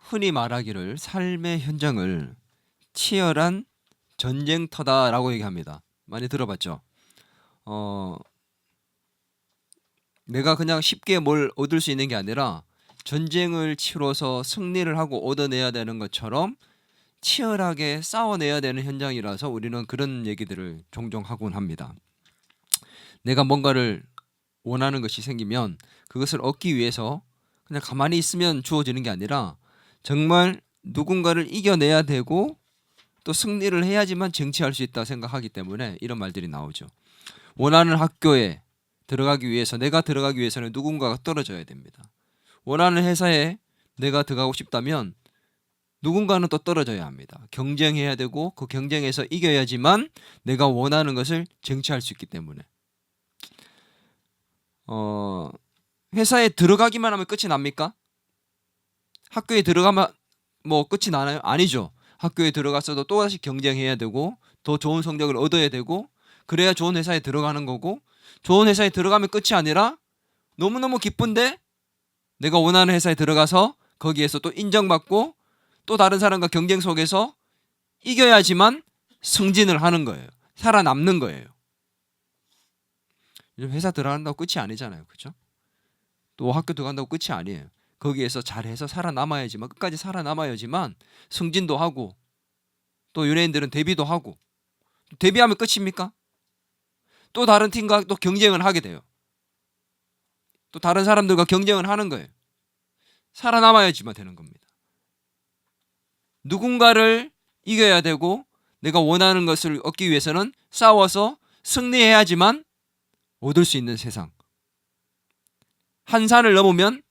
흔히 말하기를 삶의 현장을 치열한 전쟁터다라고 얘기합니다. 많이 들어봤죠? 내가 그냥 쉽게 뭘 얻을 수 있는 게 아니라 전쟁을 치러서 승리를 하고 얻어내야 되는 것처럼 치열하게 싸워내야 되는 현장이라서 우리는 그런 얘기들을 종종 하곤 합니다. 내가 뭔가를 원하는 것이 생기면 그것을 얻기 위해서 그냥 가만히 있으면 주어지는 게 아니라 정말 누군가를 이겨내야 되고 또 승리를 해야지만 쟁취할 수 있다 생각하기 때문에 이런 말들이 나오죠. 원하는 학교에 들어가기 위해서, 내가 들어가기 위해서는 누군가가 떨어져야 됩니다. 원하는 회사에 내가 들어가고 싶다면 누군가는 또 떨어져야 합니다. 경쟁해야 되고 그 경쟁에서 이겨야지만 내가 원하는 것을 쟁취할 수 있기 때문에 회사에 들어가기만 하면 끝이 납니까? 학교에 들어가면 뭐 끝이 나나요? 아니죠. 학교에 들어갔어도 또다시 경쟁해야 되고 더 좋은 성적을 얻어야 되고 그래야 좋은 회사에 들어가는 거고, 좋은 회사에 들어가면 끝이 아니라 너무너무 기쁜데 내가 원하는 회사에 들어가서 거기에서 또 인정받고 또 다른 사람과 경쟁 속에서 이겨야지만 승진을 하는 거예요. 살아남는 거예요. 회사 들어간다고 끝이 아니잖아요. 그렇죠? 또 학교 들어간다고 끝이 아니에요. 거기에서 잘해서 살아남아야지만, 끝까지 살아남아야지만 승진도 하고, 또 연예인들은 데뷔도 하고, 데뷔하면 끝입니까? 또 다른 팀과 또 경쟁을 하게 돼요. 또 다른 사람들과 경쟁을 하는 거예요. 살아남아야지만 되는 겁니다. 누군가를 이겨야 되고 내가 원하는 것을 얻기 위해서는 싸워서 승리해야지만 얻을 수 있는 세상. 한 산을 넘으면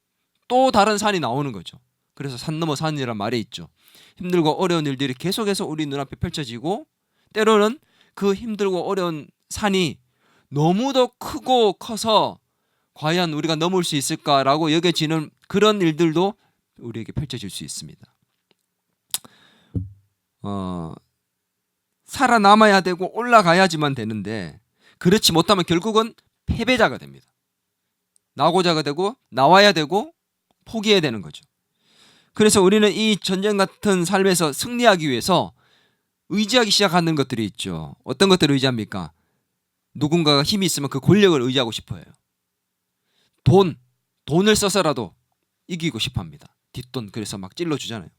또 다른 산이 나오는 거죠. 그래서 산 넘어 산이란 말이 있죠. 힘들고 어려운 일들이 계속해서 우리 눈앞에 펼쳐지고 때로는 그 힘들고 어려운 산이 너무도 크고 커서 과연 우리가 넘을 수 있을까라고 여겨지는 그런 일들도 우리에게 펼쳐질 수 있습니다. 살아남아야 되고 올라가야지만 되는데 그렇지 못하면 결국은 패배자가 됩니다. 나고자가 되고 나와야 되고 포기해야 되는 거죠. 그래서 우리는 이 전쟁 같은 삶에서 승리하기 위해서 의지하기 시작하는 것들이 있죠. 어떤 것들을 의지합니까? 누군가가 힘이 있으면 그 권력을 의지하고 싶어요. 돈을 써서라도 이기고 싶어 합니다. 뒷돈 그래서 막 찔러주잖아요.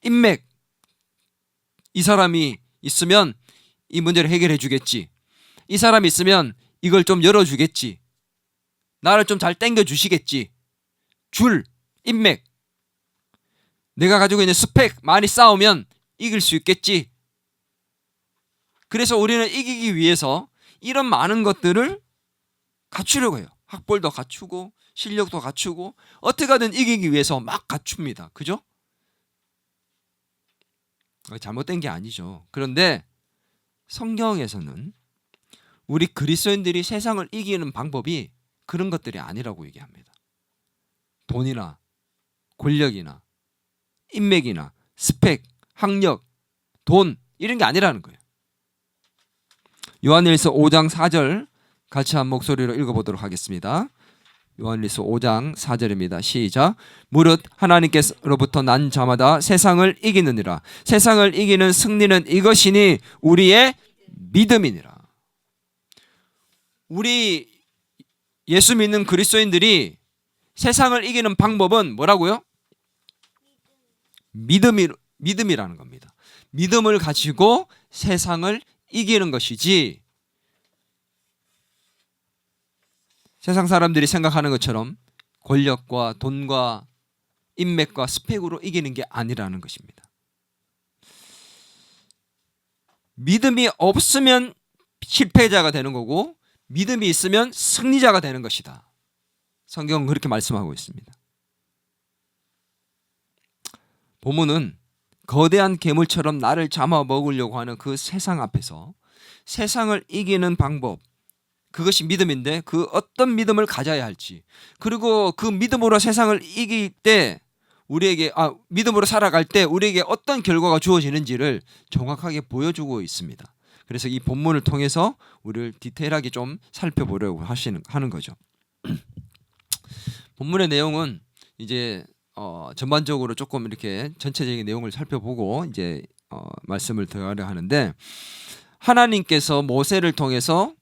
인맥, 이 사람이 있으면 이 문제를 해결해 주겠지. 이 사람이 있으면 이걸 좀 열어주겠지. 나를 좀 잘 땡겨주시겠지. 인맥. 내가 가지고 있는 스펙 많이 쌓으면 이길 수 있겠지. 그래서 우리는 이기기 위해서 이런 많은 것들을 갖추려고 해요. 학벌도 갖추고 실력도 갖추고 어떻게든 이기기 위해서 막 갖춥니다. 그죠? 잘못된 게 아니죠. 그런데 성경에서는 우리 그리스도인들이 세상을 이기는 방법이 그런 것들이 아니라고 얘기합니다. 돈이나 권력이나 인맥이나 스펙, 학력, 돈 이런 게 아니라는 거예요. 요한일서 5장 4절 같이 한 목소리로 읽어보도록 하겠습니다. 요한일서 5장 4절입니다. 시작. 무릇 하나님께로부터 난 자마다 세상을 이기느니라. 세상을 이기는 승리는 이것이니 우리의 믿음이니라. 우리 예수 믿는 그리스도인들이 세상을 이기는 방법은 뭐라고요? 믿음이라는 겁니다. 믿음을 가지고 세상을 이기는 것이지 세상 사람들이 생각하는 것처럼 권력과 돈과 인맥과 스펙으로 이기는 게 아니라는 것입니다. 믿음이 없으면 실패자가 되는 거고 믿음이 있으면 승리자가 되는 것이다. 성경은 그렇게 말씀하고 있습니다. 본문은 거대한 괴물처럼 나를 잡아먹으려고 하는 그 세상 앞에서 세상을 이기는 방법, 그것이 믿음인데 그 어떤 믿음을 가져야 할지, 그리고 그 믿음으로 세상을 이길 때 우리에게 믿음으로 살아갈 때 우리에게 어떤 결과가 주어지는지를 정확하게 보여주고 있습니다. 그래서 이 본문을 통해서 우리를 디테일하게 좀 살펴보려고 하는 거죠. 본문의 내용은 이제 전반적으로 조금 이렇게 전체적인 내용을 살펴보고 이제 말씀을 드리려 하는데, 하나님께서 모세를 통해서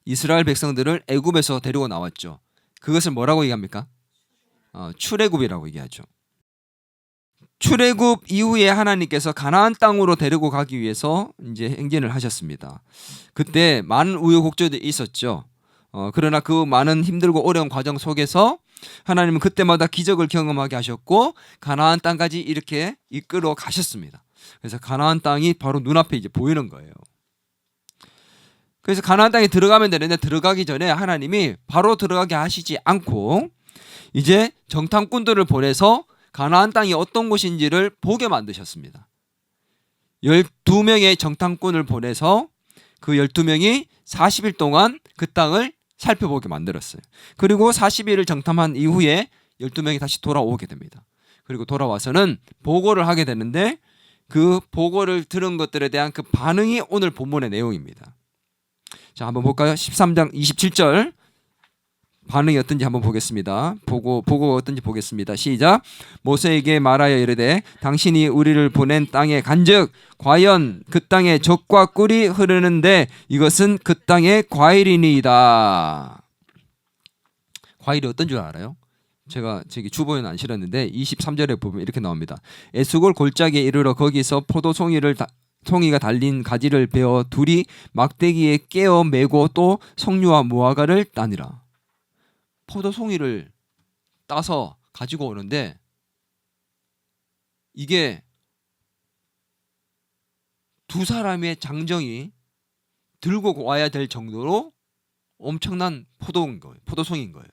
이스라엘 백성들을 애굽에서 데리고 나왔죠. 그것을 뭐라고 얘기합니까? 출애굽이라고 얘기하죠. 출애굽 이후에 하나님께서 가나안 땅으로 데리고 가기 위해서 이제 행진을 하셨습니다. 그때 많은 우여곡절이 있었죠. 그러나 그 많은 힘들고 어려운 과정 속에서 하나님은 그때마다 기적을 경험하게 하셨고 가나안 땅까지 이렇게 이끌어 가셨습니다. 그래서 가나안 땅이 바로 눈앞에 이제 보이는 거예요. 그래서 가나안 땅에 들어가면 되는데 들어가기 전에 하나님이 바로 들어가게 하시지 않고 이제 정탐꾼들을 보내서 가나안 땅이 어떤 곳인지를 보게 만드셨습니다. 12명의 정탐꾼을 보내서 그 12명이 40일 동안 그 땅을 살펴보게 만들었어요. 그리고 40일을 정탐한 이후에 12명이 다시 돌아오게 됩니다. 그리고 돌아와서는 보고를 하게 되는데 그 보고를 들은 것들에 대한 그 반응이 오늘 본문의 내용입니다. 자, 한번 볼까요? 13장 27절 반응이 어떤지 한번 보겠습니다. 보고가 어떤지 보겠습니다. 시작. 모세에게 말하여 이르되 당신이 우리를 보낸 땅에 간즉 과연 그 땅에 젖과 꿀이 흐르는데 이것은 그 땅의 과일이니이다. 과일이 어떤 줄 알아요? 제가 저기 주보에는 안 실었는데 23절에 보면 이렇게 나옵니다. 에스골 골짜기에 이르러 거기서 송이가 달린 가지를 베어 둘이 막대기에 깨어 메고 또 석류와 무화과를 따니라. 포도송이를 따서 가지고 오는데 이게 두 사람의 장정이 들고 와야 될 정도로 엄청난 포도송인 거예요.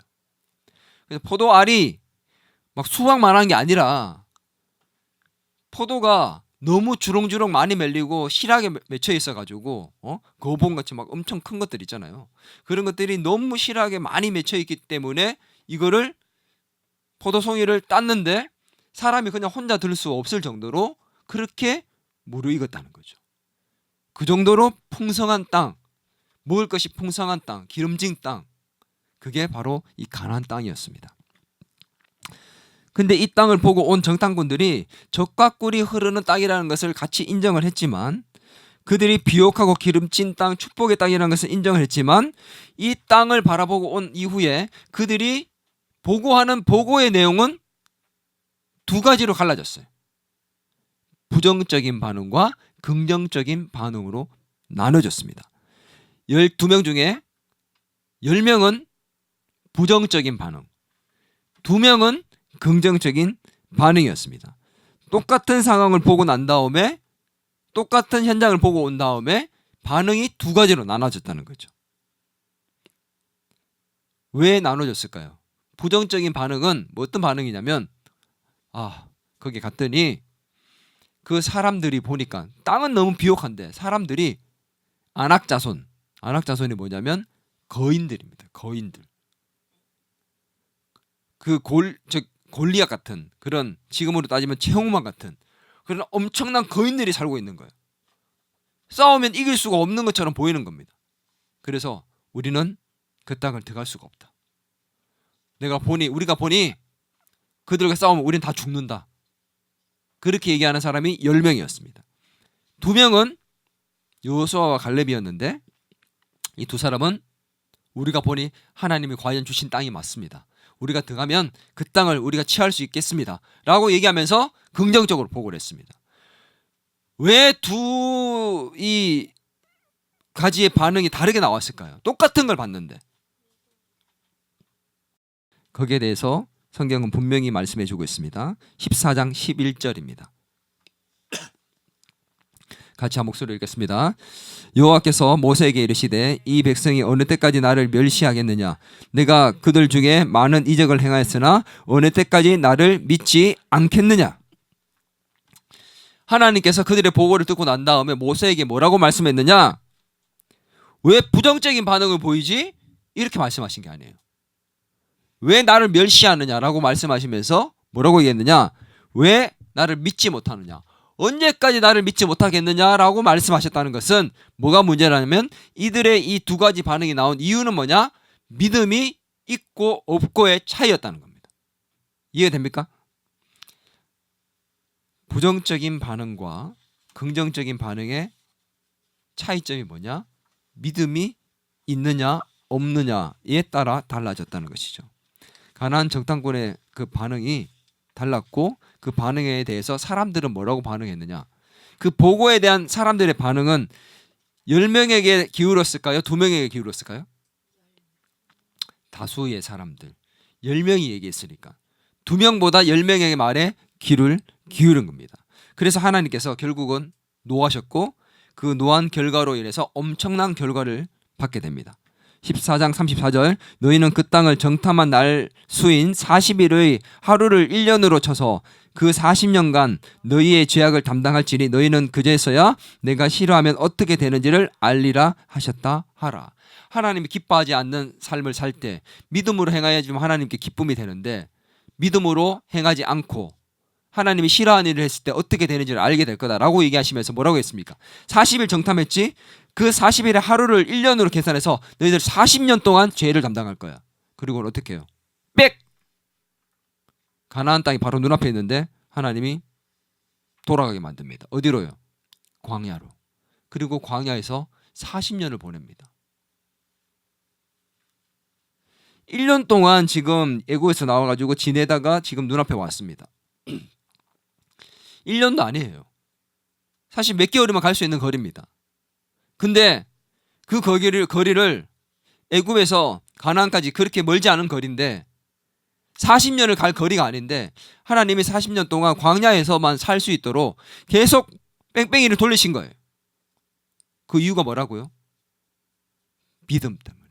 그래서 포도알이 막 수확만한 게 아니라 포도가 너무 주렁주렁 많이 밀리고 실하게 맺혀 있어가지고 거봉같이 막 엄청 큰 것들 있잖아요. 그런 것들이 너무 실하게 많이 맺혀 있기 때문에 이거를 포도송이를 땄는데 사람이 그냥 혼자 들 수 없을 정도로 그렇게 무르익었다는 거죠. 그 정도로 풍성한 땅, 먹을 것이 풍성한 땅, 기름진 땅, 그게 바로 이 가나안 땅이었습니다. 근데 이 땅을 보고 온 정탐꾼들이 젖과 꿀이 흐르는 땅이라는 것을 같이 인정을 했지만, 그들이 비옥하고 기름진 땅, 축복의 땅이라는 것을 인정을 했지만, 이 땅을 바라보고 온 이후에 그들이 보고하는 보고의 내용은 두 가지로 갈라졌어요. 부정적인 반응과 긍정적인 반응으로 나눠졌습니다. 12명 중에 10명은 부정적인 반응, 2명은 긍정적인 반응이었습니다. 똑같은 상황을 보고 난 다음에, 똑같은 현장을 보고 온 다음에 반응이 두 가지로 나눠졌다는 거죠. 왜 나눠졌을까요? 부정적인 반응은 뭐 어떤 반응이냐면, 거기 갔더니 그 사람들이 보니까 땅은 너무 비옥한데 사람들이 안악자손이 뭐냐면 거인들입니다. 거인들. 골리앗 같은 그런, 지금으로 따지면 최홍만 같은 그런 엄청난 거인들이 살고 있는 거예요. 싸우면 이길 수가 없는 것처럼 보이는 겁니다. 그래서 우리는 그 땅을 들어갈 수가 없다. 우리가 보니 그들과 싸우면 우린 다 죽는다. 그렇게 얘기하는 사람이 10명이었습니다. 2명은 여호수아와 갈렙이었는데 이 두 사람은 우리가 보니 하나님이 과연 주신 땅이 맞습니다. 우리가 들어가면 그 땅을 우리가 취할 수 있겠습니다. 라고 얘기하면서 긍정적으로 보고를 했습니다. 왜 이 가지의 반응이 다르게 나왔을까요? 똑같은 걸 봤는데. 거기에 대해서 성경은 분명히 말씀해 주고 있습니다. 14장 11절입니다. 같이 한 목소리로 읽겠습니다. 여호와께서 모세에게 이르시되 이 백성이 어느 때까지 나를 멸시하겠느냐? 내가 그들 중에 많은 이적을 행하였으나 어느 때까지 나를 믿지 않겠느냐? 하나님께서 그들의 보고를 듣고 난 다음에 모세에게 뭐라고 말씀했느냐? 왜 부정적인 반응을 보이지? 이렇게 말씀하신 게 아니에요. 왜 나를 멸시하느냐라고 말씀하시면서 뭐라고 얘기했느냐? 왜 나를 믿지 못하느냐? 언제까지 나를 믿지 못하겠느냐라고 말씀하셨다는 것은 뭐가 문제라면, 이들의 이 두 가지 반응이 나온 이유는 뭐냐? 믿음이 있고 없고의 차이였다는 겁니다. 이해됩니까? 부정적인 반응과 긍정적인 반응의 차이점이 뭐냐? 믿음이 있느냐 없느냐에 따라 달라졌다는 것이죠. 가나안 정탐꾼의 그 반응이 달랐고 그 반응에 대해서 사람들은 뭐라고 반응했느냐? 그 보고에 대한 사람들의 반응은 10명에게 기울었을까요? 2명에게 기울었을까요? 다수의 사람들 10명이 얘기했으니까 2명보다 10명의 말에 귀를 기울인 겁니다. 그래서 하나님께서 결국은 노하셨고 그 노한 결과로 인해서 엄청난 결과를 받게 됩니다. 14장 34절 너희는 그 땅을 정탐한 날 수인 40일의 하루를 1년으로 쳐서 그 40년간 너희의 죄악을 담당할지니 너희는 그제서야 내가 싫어하면 어떻게 되는지를 알리라 하셨다 하라. 하나님이 기뻐하지 않는 삶을 살 때 믿음으로 행하여야지만 하나님께 기쁨이 되는데 믿음으로 행하지 않고 하나님이 싫어하는 일을 했을 때 어떻게 되는지를 알게 될 거다라고 얘기하시면서 뭐라고 했습니까? 40일 정탐했지? 그 40일의 하루를 1년으로 계산해서 너희들 40년 동안 죄를 담당할 거야. 그리고 어떻게 해요? 빽! 가나안 땅이 바로 눈앞에 있는데 하나님이 돌아가게 만듭니다. 어디로요? 광야로. 그리고 광야에서 40년을 보냅니다. 1년 동안 지금 애국에서 나와가지고 지내다가 지금 눈앞에 왔습니다. 1년도 아니에요. 사실 몇 개월이면 갈 수 있는 거리입니다. 근데 그 거리를 애굽에서 가나안까지 그렇게 멀지 않은 거리인데 40년을 갈 거리가 아닌데 하나님이 40년 동안 광야에서만 살 수 있도록 계속 뺑뺑이를 돌리신 거예요. 그 이유가 뭐라고요? 믿음 때문에.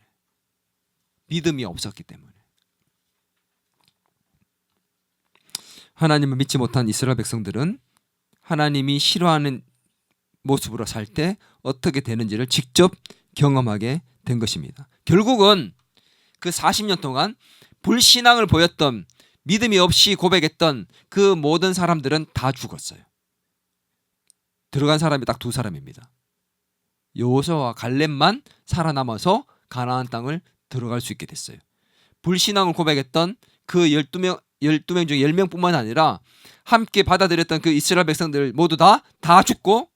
믿음이 없었기 때문에. 하나님을 믿지 못한 이스라엘 백성들은 하나님이 싫어하는 모습으로 살 때 어떻게 되는지를 직접 경험하게 된 것입니다. 결국은 그 40년 동안 불신앙을 보였던 믿음이 없이 고백했던 그 모든 사람들은 다 죽었어요. 들어간 사람이 딱 2사람입니다. 여호수아와 갈렙만 살아남아서 가나안 땅을 들어갈 수 있게 됐어요. 불신앙을 고백했던 그 12명 중에 10명뿐만 아니라 함께 받아들였던 그 이스라엘 백성들 모두 다 죽고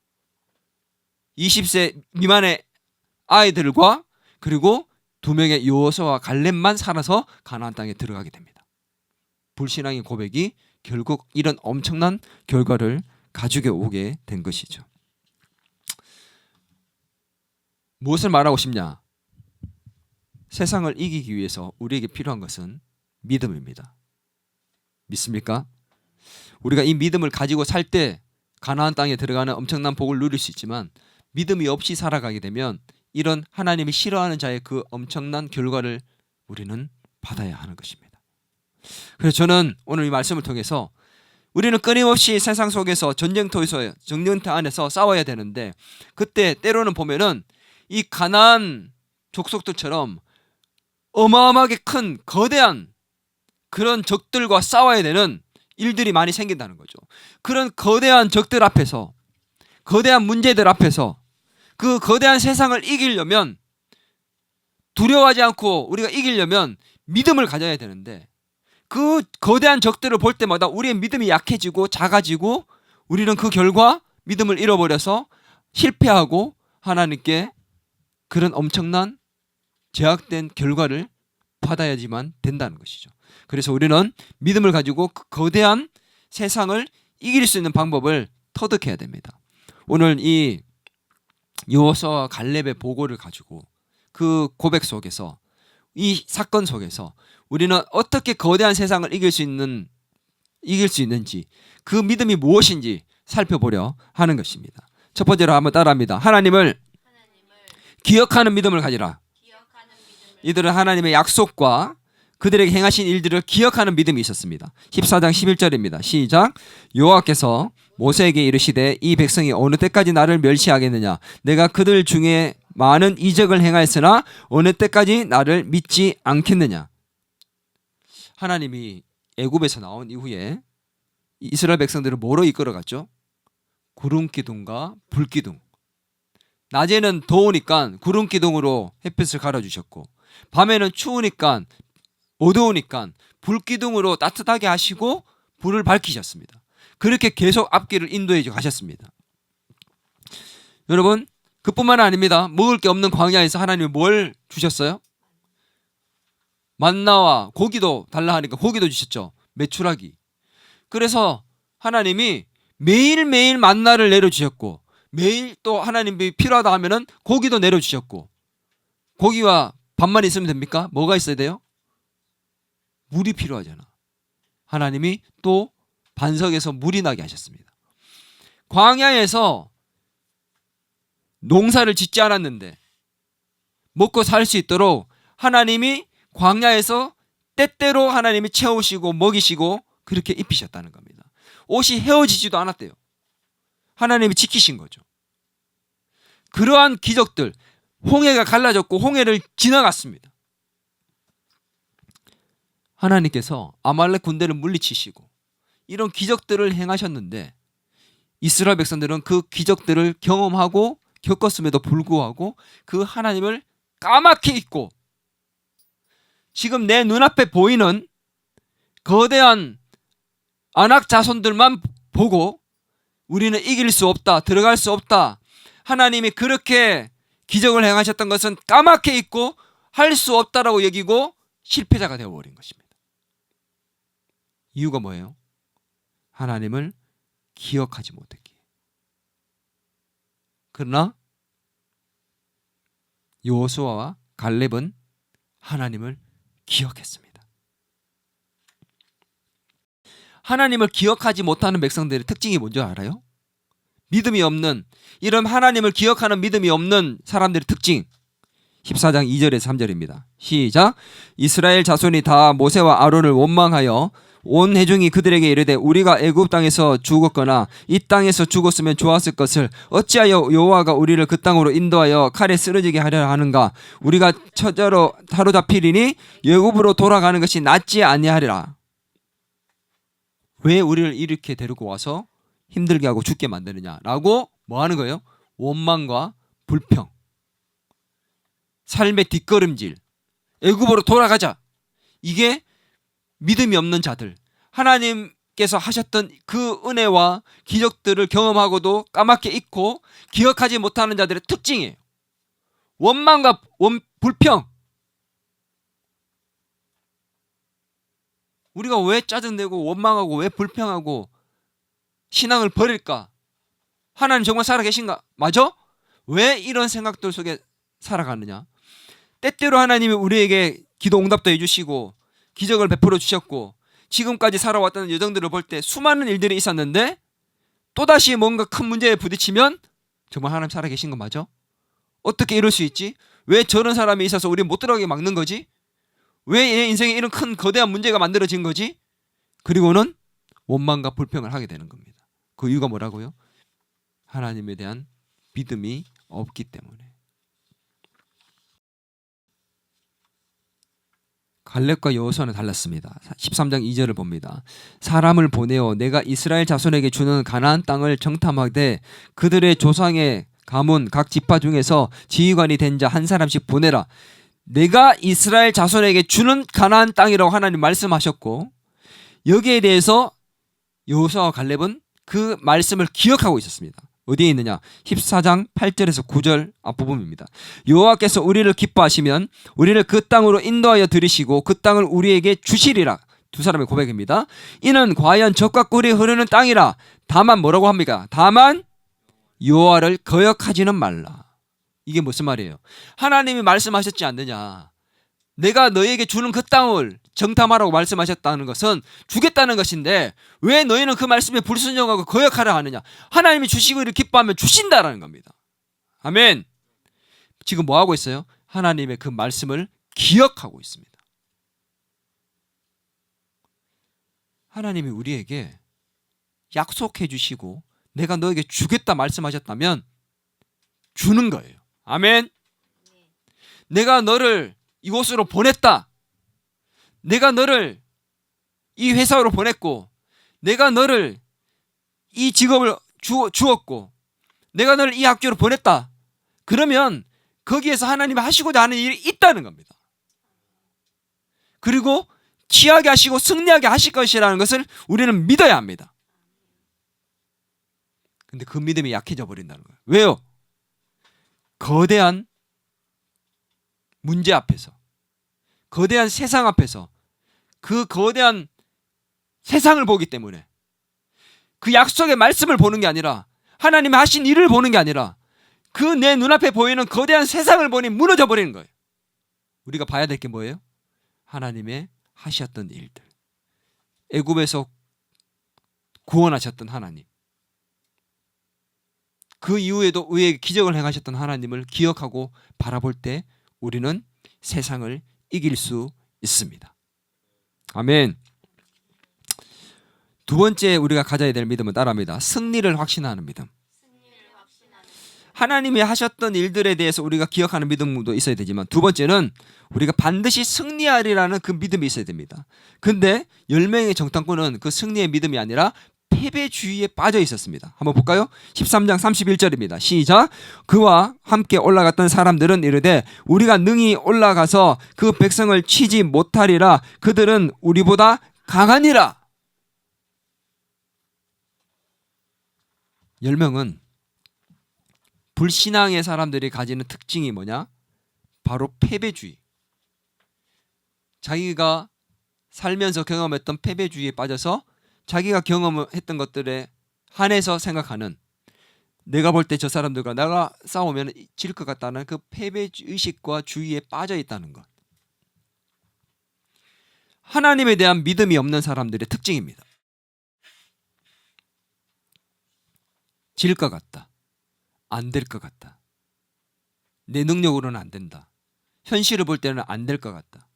20세 미만의 아이들과 그리고 2명의 여호수아와 갈렙만 살아서 가나안 땅에 들어가게 됩니다. 불신앙의 고백이 결국 이런 엄청난 결과를 가지고 오게 된 것이죠. 무엇을 말하고 싶냐? 세상을 이기기 위해서 우리에게 필요한 것은 믿음입니다. 믿습니까? 우리가 이 믿음을 가지고 살 때 가나안 땅에 들어가는 엄청난 복을 누릴 수 있지만 믿음이 없이 살아가게 되면 이런 하나님이 싫어하는 자의 그 엄청난 결과를 우리는 받아야 하는 것입니다. 그래서 저는 오늘 이 말씀을 통해서 우리는 끊임없이 세상 속에서 전쟁터 안에서 싸워야 되는데 그때 때로는 보면은 이 가나안 족속들처럼 어마어마하게 큰 거대한 그런 적들과 싸워야 되는 일들이 많이 생긴다는 거죠. 그런 거대한 적들 앞에서 거대한 문제들 앞에서 그 거대한 세상을 이기려면 두려워하지 않고 우리가 이기려면 믿음을 가져야 되는데 그 거대한 적들을 볼 때마다 우리의 믿음이 약해지고 작아지고 우리는 그 결과 믿음을 잃어버려서 실패하고 하나님께 그런 엄청난 제약된 결과를 받아야지만 된다는 것이죠. 그래서 우리는 믿음을 가지고 그 거대한 세상을 이길 수 있는 방법을 터득해야 됩니다. 오늘 이 여호수아와 갈렙의 보고를 가지고 그 고백 속에서 이 사건 속에서 우리는 어떻게 거대한 세상을 이길 수 있는지 그 믿음이 무엇인지 살펴보려 하는 것입니다. 첫 번째로 한번 따라합니다. 하나님을 기억하는 믿음을 가지라. 이들은 하나님의 약속과 그들에게 행하신 일들을 기억하는 믿음이 있었습니다. 14장 11절입니다. 시작. 여호와께서 모세에게 이르시되 이 백성이 어느 때까지 나를 멸시하겠느냐? 내가 그들 중에 많은 이적을 행하였으나 어느 때까지 나를 믿지 않겠느냐? 하나님이 애굽에서 나온 이후에 이스라엘 백성들을 뭐로 이끌어갔죠? 구름 기둥과 불 기둥. 낮에는 더우니까 구름 기둥으로 햇빛을 가려주셨고 밤에는 추우니까 어두우니까 불 기둥으로 따뜻하게 하시고 불을 밝히셨습니다. 그렇게 계속 앞길을 인도해 가셨습니다. 여러분, 그뿐만 아닙니다. 먹을 게 없는 광야에서 하나님이 뭘 주셨어요? 만나와 고기도 달라 하니까 고기도 주셨죠. 메추라기. 그래서 하나님이 매일매일 만나를 내려주셨고, 매일 또 하나님이 필요하다 하면은 고기도 내려주셨고, 고기와 밥만 있으면 됩니까? 뭐가 있어야 돼요? 물이 필요하잖아. 하나님이 또 반석에서 물이 나게 하셨습니다. 광야에서 농사를 짓지 않았는데 먹고 살 수 있도록 하나님이 광야에서 때때로 하나님이 채우시고 먹이시고 그렇게 입히셨다는 겁니다. 옷이 헤어지지도 않았대요. 하나님이 지키신 거죠. 그러한 기적들, 홍해가 갈라졌고 홍해를 지나갔습니다. 하나님께서 아말렉 군대를 물리치시고 이런 기적들을 행하셨는데 이스라엘 백성들은 그 기적들을 경험하고 겪었음에도 불구하고 그 하나님을 까맣게 잊고 지금 내 눈앞에 보이는 거대한 안악 자손들만 보고 우리는 이길 수 없다, 들어갈 수 없다, 하나님이 그렇게 기적을 행하셨던 것은 까맣게 잊고 할 수 없다라고 여기고 실패자가 되어버린 것입니다. 이유가 뭐예요? 하나님을 기억하지 못했기에. 그러나 여호수아와 갈렙은 하나님을 기억했습니다. 하나님을 기억하지 못하는 백성들의 특징이 뭔지 알아요? 믿음이 없는, 이런 하나님을 기억하는 믿음이 없는 사람들의 특징. 14장 2절에서 3절입니다. 시작. 이스라엘 자손이 다 모세와 아론을 원망하여 온 회중이 그들에게 이르되 우리가 애굽 땅에서 죽었거나 이 땅에서 죽었으면 좋았을 것을 어찌하여 여호와가 우리를 그 땅으로 인도하여 칼에 쓰러지게 하려 하는가? 우리가 처자로 사로잡히리니 애굽으로 돌아가는 것이 낫지 아니하리라. 왜 우리를 이렇게 데리고 와서 힘들게 하고 죽게 만드느냐라고 뭐 하는 거예요? 원망과 불평, 삶의 뒷걸음질, 애굽으로 돌아가자. 이게 믿음이 없는 자들, 하나님께서 하셨던 그 은혜와 기적들을 경험하고도 까맣게 잊고 기억하지 못하는 자들의 특징이에요. 원망과 불평. 우리가 왜 짜증내고 원망하고 왜 불평하고 신앙을 버릴까? 하나님 정말 살아계신가? 맞아? 왜 이런 생각들 속에 살아가느냐? 때때로 하나님이 우리에게 기도 응답도 해주시고 기적을 베풀어 주셨고 지금까지 살아왔다는 여정들을 볼 때 수많은 일들이 있었는데 또다시 뭔가 큰 문제에 부딪히면 정말 하나님 살아계신 거 맞아? 어떻게 이럴 수 있지? 왜 저런 사람이 있어서 우리 못 들어가게 막는 거지? 왜 내 인생에 이런 큰 거대한 문제가 만들어진 거지? 그리고는 원망과 불평을 하게 되는 겁니다. 그 이유가 뭐라고요? 하나님에 대한 믿음이 없기 때문에. 갈렙과 여호수아는 달랐습니다. 13장 2절을 봅니다. 사람을 보내어 내가 이스라엘 자손에게 주는 가나안 땅을 정탐하되 그들의 조상의 가문 각 지파 중에서 지휘관이 된 자 한 사람씩 보내라. 내가 이스라엘 자손에게 주는 가나안 땅이라고 하나님 말씀하셨고 여기에 대해서 여호수아와 갈렙은 그 말씀을 기억하고 있었습니다. 어디에 있느냐? 14장 8절에서 9절 앞부분입니다. 여호와께서 우리를 기뻐하시면 우리를 그 땅으로 인도하여 들이시고 그 땅을 우리에게 주시리라. 두 사람의 고백입니다. 이는 과연 젖과 꿀이 흐르는 땅이라. 다만 뭐라고 합니까? 다만 여호와를 거역하지는 말라. 이게 무슨 말이에요? 하나님이 말씀하셨지 않느냐? 내가 너에게 주는 그 땅을 정탐하라고 말씀하셨다는 것은 주겠다는 것인데 왜 너희는 그 말씀에 불순종하고 거역하려 하느냐? 하나님이 주시고 이를 기뻐하면 주신다라는 겁니다. 아멘. 지금 뭐 하고 있어요? 하나님의 그 말씀을 기억하고 있습니다. 하나님이 우리에게 약속해 주시고 내가 너에게 주겠다 말씀하셨다면 주는 거예요. 아멘. 내가 너를 이곳으로 보냈다. 내가 너를 이 회사로 보냈고 내가 너를 이 직업을 주었고 내가 너를 이 학교로 보냈다. 그러면 거기에서 하나님이 하시고자 하는 일이 있다는 겁니다. 그리고 취하게 하시고 승리하게 하실 것이라는 것을 우리는 믿어야 합니다. 근데 그 믿음이 약해져 버린다는 거예요. 왜요? 거대한 문제 앞에서, 거대한 세상 앞에서, 그 거대한 세상을 보기 때문에, 그 약속의 말씀을 보는 게 아니라, 하나님이 하신 일을 보는 게 아니라, 그 내 눈앞에 보이는 거대한 세상을 보니 무너져 버리는 거예요. 우리가 봐야 될 게 뭐예요? 하나님의 하셨던 일들, 애굽에서 구원하셨던 하나님, 그 이후에도 의의 기적을 행하셨던 하나님을 기억하고 바라볼 때 우리는 세상을 이길 수 있습니다. 아멘. 두 번째 우리가 가져야 될 믿음은 따라합니다. 승리를 확신하는 믿음. 하나님이 하셨던 일들에 대해서 우리가 기억하는 믿음도 있어야 되지만, 두 번째는 우리가 반드시 승리하리라는 그 믿음이 있어야 됩니다. 근데 10명의 정탐꾼은 그 승리의 믿음이 아니라 패배주의에 빠져 있었습니다. 한번 볼까요? 13장 31절입니다. 시작. 그와 함께 올라갔던 사람들은 이르되 우리가 능히 올라가서 그 백성을 치지 못하리라. 그들은 우리보다 강하니라. 10명은 불신앙의 사람들이 가지는 특징이 뭐냐? 바로 패배주의. 자기가 살면서 경험했던 패배주의에 빠져서 자기가 경험했던 것들에 한해서 생각하는, 내가 볼 때 저 사람들과 내가 싸우면 질 것 같다는 그 패배의식과 주의에 빠져 있다는 것. 하나님에 대한 믿음이 없는 사람들의 특징입니다. 질 것 같다. 안 될 것 같다. 내 능력으로는 안 된다. 현실을 볼 때는 안 될 것 같다.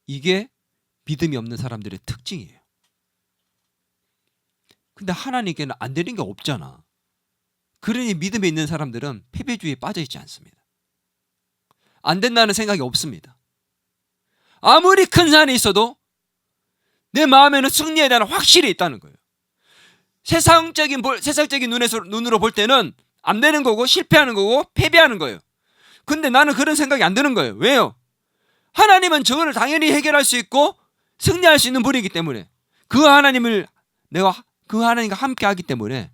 이게 믿음이 없는 사람들의 특징이에요. 근데 하나님께는 안 되는 게 없잖아. 그러니 믿음에 있는 사람들은 패배주의에 빠져 있지 않습니다. 안 된다는 생각이 없습니다. 아무리 큰 산이 있어도 내 마음에는 승리에 대한 확실히 있다는 거예요. 세상적인 눈으로 볼 때는 안 되는 거고 실패하는 거고 패배하는 거예요. 근데 나는 그런 생각이 안 드는 거예요. 왜요? 하나님은 저거를 당연히 해결할 수 있고 승리할 수 있는 분이기 때문에, 그 하나님을 내가 그 하나님과 함께 하기 때문에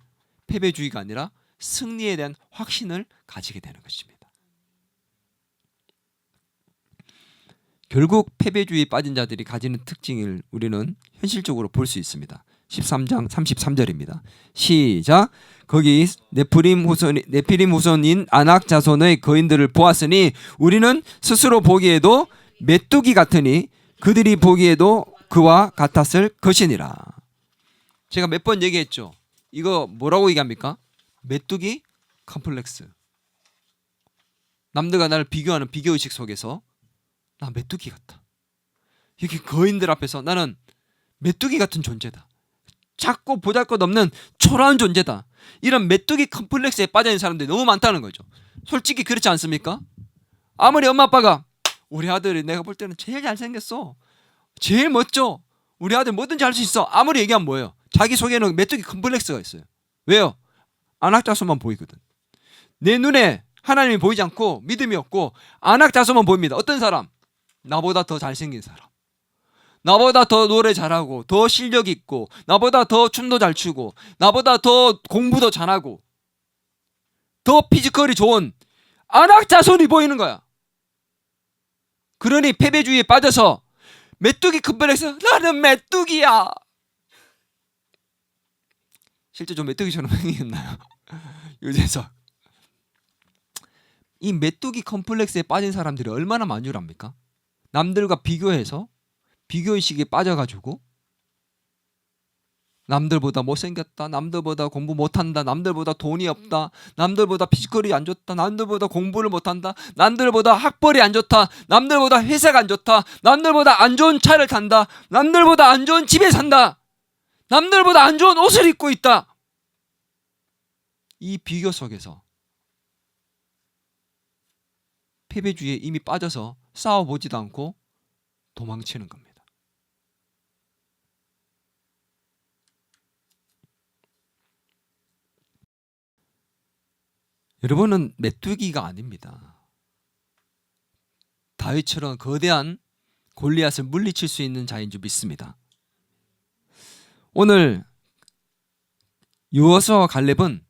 패배주의가 아니라 승리에 대한 확신을 가지게 되는 것입니다. 결국 패배주의에 빠진 자들이 가지는 특징을 우리는 현실적으로 볼 수 있습니다. 13장 33절입니다. 시작. 거기 네피림 후손인 아낙 자손의 거인들을 보았으니 우리는 스스로 보기에도 메뚜기 같으니 그들이 보기에도 그와 같았을 것이니라. 제가 몇 번 얘기했죠. 이거 뭐라고 얘기합니까? 메뚜기 컴플렉스. 남들과 나를 비교하는 비교의식 속에서 나 메뚜기 같다. 이렇게 거인들 앞에서 나는 메뚜기 같은 존재다. 작고 보잘것없는 초라한 존재다. 이런 메뚜기 컴플렉스에 빠져있는 사람들이 너무 많다는 거죠. 솔직히 그렇지 않습니까? 아무리 엄마 아빠가 우리 아들이 내가 볼 때는 제일 잘생겼어, 제일 멋져, 우리 아들 뭐든지 할 수 있어, 아무리 얘기하면 뭐예요? 자기 속에는 메뚜기 컴플렉스가 있어요. 왜요? 안악자손만 보이거든. 내 눈에 하나님이 보이지 않고 믿음이 없고 안악자손만 보입니다. 어떤 사람? 나보다 더 잘생긴 사람, 나보다 더 노래 잘하고 더 실력 있고 나보다 더 춤도 잘 추고 나보다 더 공부도 잘하고 더 피지컬이 좋은 안악자손이 보이는 거야. 그러니 패배주의에 빠져서 메뚜기 컴플렉스, 나는 메뚜기야. 실제 좀 메뚜기처럼 생겼나요? 유재석. 이 메뚜기 컴플렉스에 빠진 사람들이 얼마나 많은 줄 압니까? 남들과 비교해서 비교의식에 빠져가지고 남들보다 못생겼다, 남들보다 공부 못한다, 남들보다 돈이 없다, 남들보다 피지컬이 안 좋다, 남들보다 공부를 못한다, 남들보다 학벌이 안 좋다, 남들보다 회사가 안 좋다, 남들보다 안 좋은 차를 탄다, 남들보다 안 좋은 집에 산다, 남들보다 안 좋은 옷을 입고 있다. 이 비교 속에서 패배주의에 이미 빠져서 싸워보지도 않고 도망치는 겁니다. 여러분은 메뚜기가 아닙니다. 다윗처럼 거대한 골리앗을 물리칠 수 있는 자인 줄 믿습니다. 오늘 여호수아와 갈렙은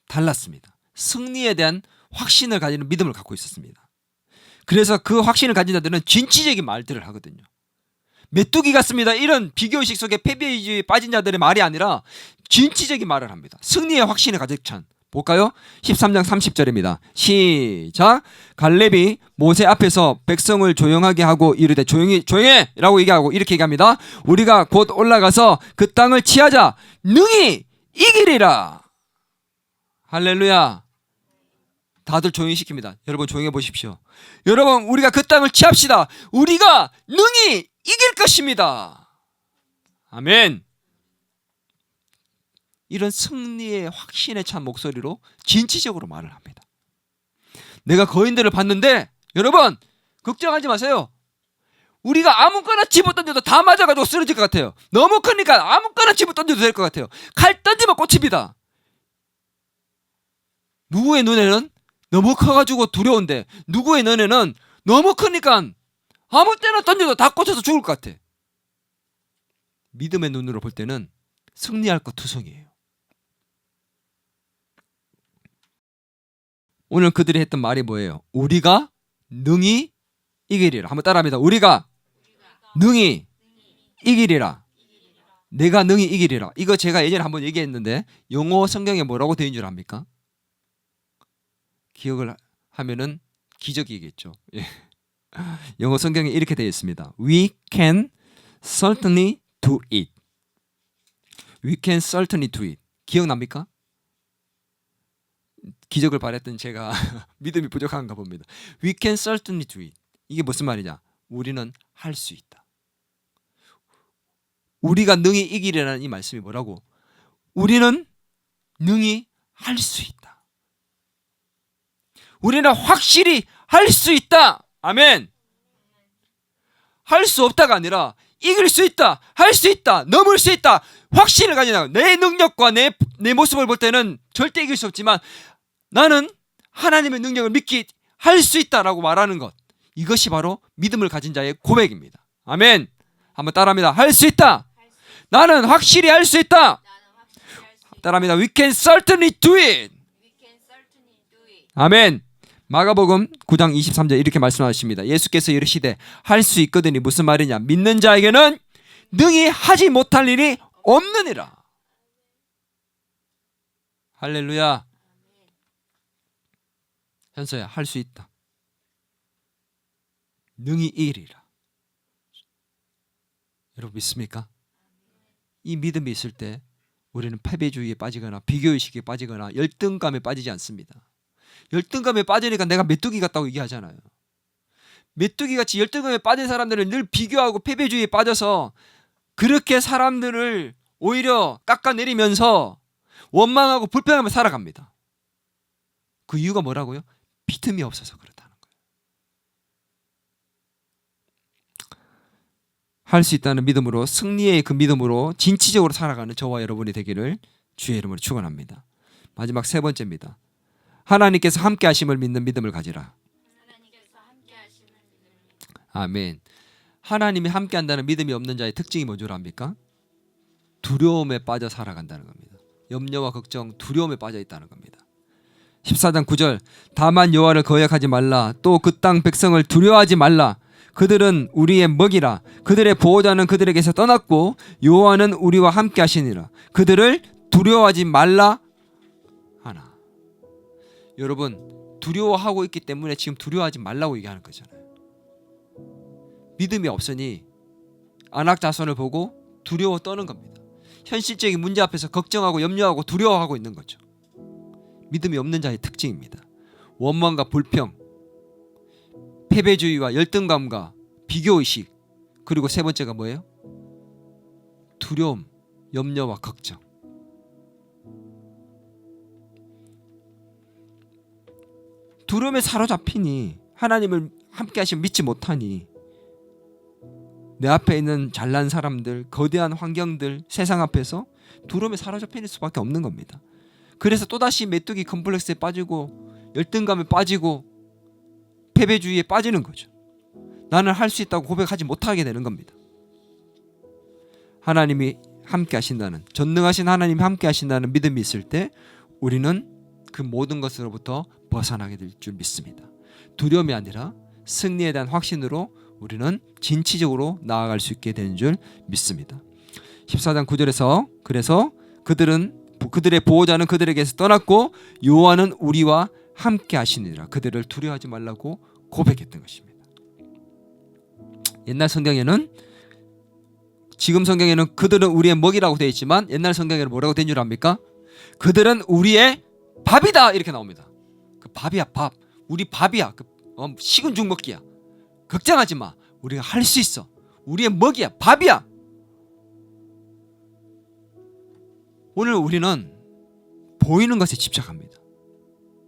달랐습니다. 승리에 대한 확신을 가지는 믿음을 갖고 있었습니다. 그래서 그 확신을 가진 자들은 진취적인 말들을 하거든요. 메뚜기 같습니다. 이런 비교의식 속에 패배의식에 빠진 자들의 말이 아니라 진취적인 말을 합니다. 승리의 확신에 가득 찬. 볼까요? 13장 30절입니다. 시작. 갈렙이 모세 앞에서 백성을 조용하게 하고 이르되 조용해 라고 얘기하고 이렇게 얘기합니다. 우리가 곧 올라가서 그 땅을 취하자. 능히 이기리라. 할렐루야. 다들 조용히 시킵니다. 여러분 조용해 보십시오. 여러분 우리가 그 땅을 취합시다. 우리가 능히 이길 것입니다. 아멘. 이런 승리의 확신에 찬 목소리로 진취적으로 말을 합니다. 내가 거인들을 봤는데 여러분 걱정하지 마세요. 우리가 아무거나 집어 던져도 다 맞아가지고 쓰러질 것 같아요. 너무 크니까 아무거나 집어 던져도 될 것 같아요. 칼 던지면 꽂힙니다. 누구의 눈에는 너무 커가지고 두려운데 누구의 눈에는 너무 크니까 아무 때나 던져도 다 꽂혀서 죽을 것 같아. 믿음의 눈으로 볼 때는 승리할 것 투성이에요. 오늘 그들이 했던 말이 뭐예요? 우리가 능히 이기리라. 한번 따라합니다. 우리가 능히 이기리라. 내가 능히 이기리라. 이거 제가 예전에 한번 얘기했는데 영어 성경에 뭐라고 되어 있는 줄 압니까? 기억을 하면은 기적이겠죠. 예. 영어 성경에 이렇게 되어 있습니다. We can certainly do it. We can certainly do it. 기억납니까? 기적을 바랬던 제가 믿음이 부족한가 봅니다. We can certainly do it. 이게 무슨 말이냐? 우리는 할 수 있다. 우리가 능히 이기리라는 이 말씀이 뭐라고? 우리는 능히 할 수 있다. 우리는 확실히 할 수 있다. 아멘. 할 수 없다가 아니라 이길 수 있다. 할 수 있다. 넘을 수 있다. 확신을 가지나 내 능력과 내 모습을 볼 때는 절대 이길 수 없지만 나는 하나님의 능력을 믿기 할 수 있다라고 말하는 것. 이것이 바로 믿음을 가진 자의 고백입니다. 아멘. 한번 따라합니다. 할 수 있다. 나는 확실히 할 수 있다. 따라합니다. We can certainly do it. 아멘. 마가복음 9장 23절 이렇게 말씀하십니다. 예수께서 이르시되 할 수 있거든이 무슨 말이냐? 믿는 자에게는 능히 하지 못할 일이 없느니라. 할렐루야. 현서야 할 수 있다. 능히 이기리라. 여러분 믿습니까? 이 믿음이 있을 때 우리는 패배주의에 빠지거나 비교의식에 빠지거나 열등감에 빠지지 않습니다. 열등감에 빠지니까 내가 메뚜기 같다고 얘기하잖아요. 메뚜기같이 열등감에 빠진 사람들은 늘 비교하고 패배주의에 빠져서 그렇게 사람들을 오히려 깎아내리면서 원망하고 불평하며 살아갑니다. 그 이유가 뭐라고요? 믿음이 없어서 그렇다는 거예요. 할 수 있다는 믿음으로 승리의 그 믿음으로 진취적으로 살아가는 저와 여러분이 되기를 주의 이름으로 축원합니다. 마지막 세 번째입니다. 하나님께서 함께 하심을 믿는 믿음을 가지라. 아멘. 하나님이 함께 한다는 믿음이 없는 자의 특징이 뭐죠? 합니까? 두려움에 빠져 살아간다는 겁니다. 염려와 걱정, 두려움에 빠져 있다는 겁니다. 14장 9절 다만 여호와를 거역하지 말라. 또 그 땅 백성을 두려워하지 말라. 그들은 우리의 먹이라. 그들의 보호자는 그들에게서 떠났고 여호와는 우리와 함께 하시니라. 그들을 두려워하지 말라 하나. 여러분 두려워하고 있기 때문에 지금 두려워하지 말라고 얘기하는 거잖아요. 믿음이 없으니 안악자손을 보고 두려워 떠는 겁니다. 현실적인 문제 앞에서 걱정하고 염려하고 두려워하고 있는 거죠. 믿음이 없는 자의 특징입니다. 원망과 불평, 패배주의와 열등감과 비교의식, 그리고 세 번째가 뭐예요? 두려움, 염려와 걱정. 두려움에 사로잡히니 하나님을 함께 하시면 믿지 못하니 내 앞에 있는 잘난 사람들, 거대한 환경들, 세상 앞에서 두려움에 사로잡힐 수밖에 없는 겁니다. 그래서 또다시 메뚜기 컴플렉스에 빠지고 열등감에 빠지고 패배주의에 빠지는 거죠. 나는 할 수 있다고 고백하지 못하게 되는 겁니다. 하나님이 함께 하신다는, 전능하신 하나님이 함께 하신다는 믿음이 있을 때 우리는 그 모든 것으로부터 벗어나게 될 줄 믿습니다. 두려움이 아니라 승리에 대한 확신으로 우리는 진취적으로 나아갈 수 있게 되는 줄 믿습니다. 14장 9절에서 그래서 그들의 보호자는 그들에게서 떠났고 여호와는 우리와 함께 하시니라. 그들을 두려워하지 말라고 고백했던 것입니다. 옛날 성경에는, 지금 성경에는 그들은 우리의 먹이라고 되어 있지만 옛날 성경에는 뭐라고 된 줄 압니까? 그들은 우리의 밥이다 이렇게 나옵니다. 그 밥이야, 밥. 우리 밥이야. 식은 죽 먹기야. 걱정하지 마. 우리가 할 수 있어. 우리의 먹이야, 밥이야. 오늘 우리는 보이는 것에 집착합니다.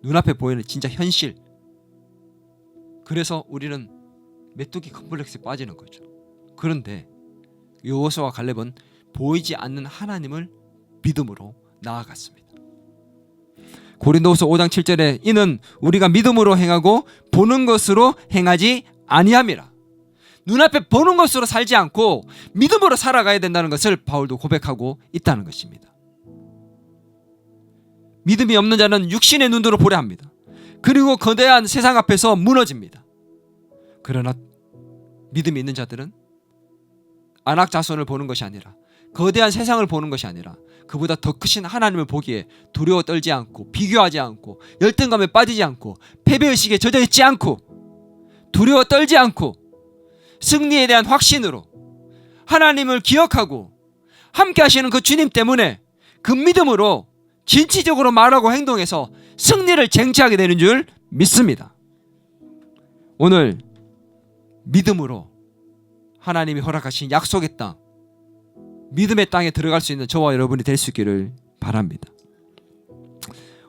눈앞에 보이는 진짜 현실. 그래서 우리는 메뚜기 컴플렉스에 빠지는 거죠. 그런데 여호수아와 갈렙은 보이지 않는 하나님을 믿음으로 나아갔습니다. 고린도후서 5장 7절에 이는 우리가 믿음으로 행하고 보는 것으로 행하지 아니함이라. 눈앞에 보는 것으로 살지 않고 믿음으로 살아가야 된다는 것을 바울도 고백하고 있다는 것입니다. 믿음이 없는 자는 육신의 눈으로 보려 합니다. 그리고 거대한 세상 앞에서 무너집니다. 그러나 믿음이 있는 자들은 안악자손을 보는 것이 아니라, 거대한 세상을 보는 것이 아니라 그보다 더 크신 하나님을 보기에 두려워 떨지 않고, 비교하지 않고, 열등감에 빠지지 않고, 패배의식에 젖어 있지 않고, 두려워 떨지 않고, 승리에 대한 확신으로 하나님을 기억하고 함께 하시는 그 주님 때문에 그 믿음으로 진취적으로 말하고 행동해서 승리를 쟁취하게 되는 줄 믿습니다. 오늘 믿음으로 하나님이 허락하신 약속의 땅, 믿음의 땅에 들어갈 수 있는 저와 여러분이 될 수 있기를 바랍니다.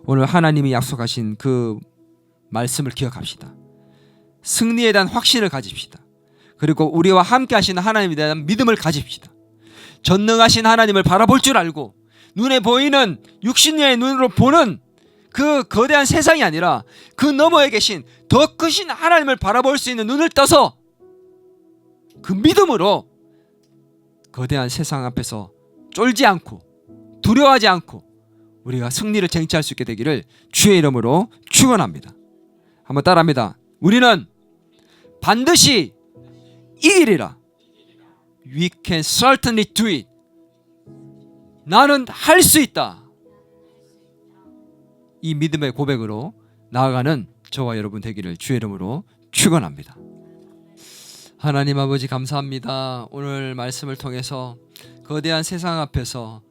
오늘 하나님이 약속하신 그 말씀을 기억합시다. 승리에 대한 확신을 가집시다. 그리고 우리와 함께 하시는 하나님에 대한 믿음을 가집시다. 전능하신 하나님을 바라볼 줄 알고 눈에 보이는 육신의 눈으로 보는 그 거대한 세상이 아니라 그 너머에 계신 더 크신 하나님을 바라볼 수 있는 눈을 떠서 그 믿음으로 거대한 세상 앞에서 쫄지 않고 두려워하지 않고 우리가 승리를 쟁취할 수 있게 되기를 주의 이름으로 축원합니다. 한번 따라합니다. 우리는 반드시 이기리라. We can certainly do it. 나는 할 수 있다. 이 믿음의 고백으로 나아가는 저와 여러분 되기를 주의 이름으로 축원합니다. 하나님 아버지 감사합니다. 오늘 말씀을 통해서 거대한 세상 앞에서,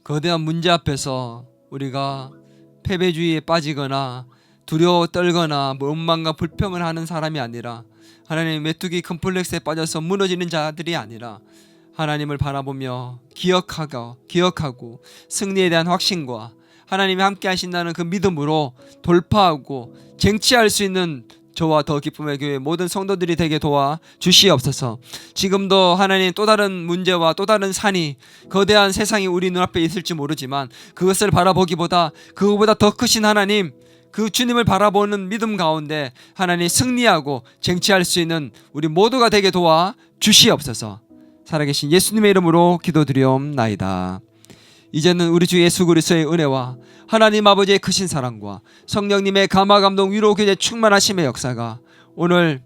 거대한 문제 앞에서 우리가 패배주의에 빠지거나 두려워 떨거나 원망과 불평을 하는 사람이 아니라, 하나님 메뚜기 컴플렉스에 빠져서 무너지는 자들이 아니라 하나님을 바라보며 기억하고 승리에 대한 확신과 하나님이 함께 하신다는 그 믿음으로 돌파하고 쟁취할 수 있는 저와 더 기쁨의 교회 모든 성도들이 되게 도와 주시옵소서. 지금도 하나님 또 다른 문제와 또 다른 산이, 거대한 세상이 우리 눈앞에 있을지 모르지만 그것을 바라보기보다 그거보다 더 크신 하나님, 그 주님을 바라보는 믿음 가운데 하나님 승리하고 쟁취할 수 있는 우리 모두가 되게 도와 주시옵소서. 살아계신 예수님의 이름으로 기도드리옵나이다. 이제는 우리 주 예수 그리스도의 은혜와 하나님 아버지의 크신 사랑과 성령님의 감화 감동 위로 교제 충만하심의 역사가 오늘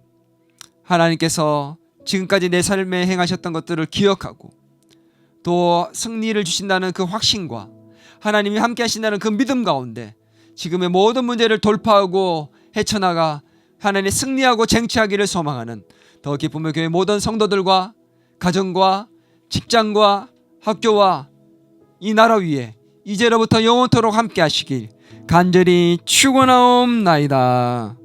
하나님께서 지금까지 내 삶에 행하셨던 것들을 기억하고 또 승리를 주신다는 그 확신과 하나님이 함께 하신다는 그 믿음 가운데 지금의 모든 문제를 돌파하고 헤쳐나가 하나님 승리하고 쟁취하기를 소망하는 더 기쁨의 교회 모든 성도들과 가정과 직장과 학교와 이 나라 위에 이제로부터 영원토록 함께 하시길 간절히 축원하옵나이다.